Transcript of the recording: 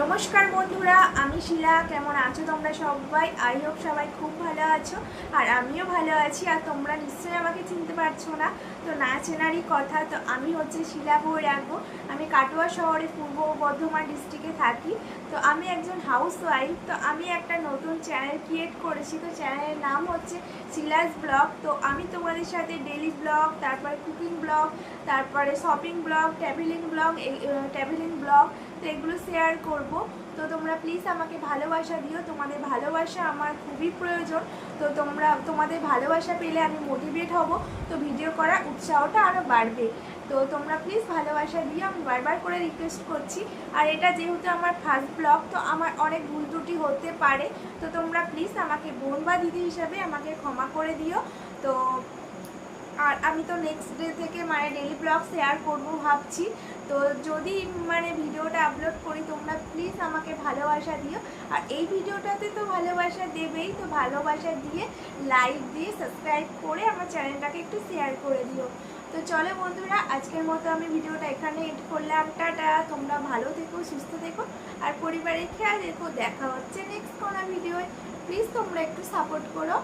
নমস্কার বন্ধুরা, আমি শিলা। কেমন আছো তোমরা সবাই? আই হোপ সবাই খুব ভালো আছো, আর আমিও ভালো আছি। আর তোমরা নিশ্চয়ই আমাকে চিনতে পারছো না, তো না চেনারই কথা। তো আমি হচ্ছে শিলা বৈরাগ্য। আমি কাটোয়া শহরে পূর্ব বর্ধমান ডিস্ট্রিক্টে থাকি। তো আমি একজন হাউস ওয়াইফ। তো আমি একটা নতুন চ্যানেল ক্রিয়েট করেছি। তো চ্যানেলের নাম হচ্ছে শিলাস ব্লগ। তো আমি তোমাদের সাথে ডেলি ব্লগ, তারপরে কুকিং ব্লগ, তারপরে শপিং ব্লগ, ট্রাভেলিং ব্লগ, তো এগুলো শেয়ার করব। তো তোমরা প্লিজ আমাকে ভালোবাসা দিও। তোমাদের ভালোবাসা আমার খুবই প্রয়োজন। তো তোমাদের ভালোবাসা পেলে আমি মোটিভেট হব, তো ভিডিও করার উৎসাহটা আরও বাড়বে। তো তোমরা প্লিজ ভালোবাসা দিও, আমি বারবার করে রিকোয়েস্ট করছি। আর এটা যেহেতু আমার ফার্স্ট ব্লগ, তো আমার অনেক ভুল ত্রুটি হতে পারে। তো তোমরা প্লিজ আমাকে বোন বা দিদি হিসাবে আমাকে ক্ষমা করে দিও। তো আর আমি তো নেক্সট ডে থেকে ডেলি ব্লগ শেয়ার করবো ভাবছি। তো যদি ভিডিওটা আপলোড করি, তোমরা প্লিজ আমাকে ভালোবাসা দিও। আর এই ভিডিওটাতে তো ভালোবাসা দেবেই, তো ভালোবাসা দিয়ে লাইক দিয়ে সাবস্ক্রাইব করে আমার চ্যানেলটাকে একটু শেয়ার করে দিও। তো চলো বন্ধুরা, আজকের মতো আমি ভিডিওটা এখানে এড করলাম। টাটা। তোমরা ভালো থেকো, সুস্থ থেকো, আর পরিবারের খেয়াল রেখো। দেখা হচ্ছে নেক্সট কোনো ভিডিওয়। প্লিজ তোমরা একটু সাপোর্ট করো।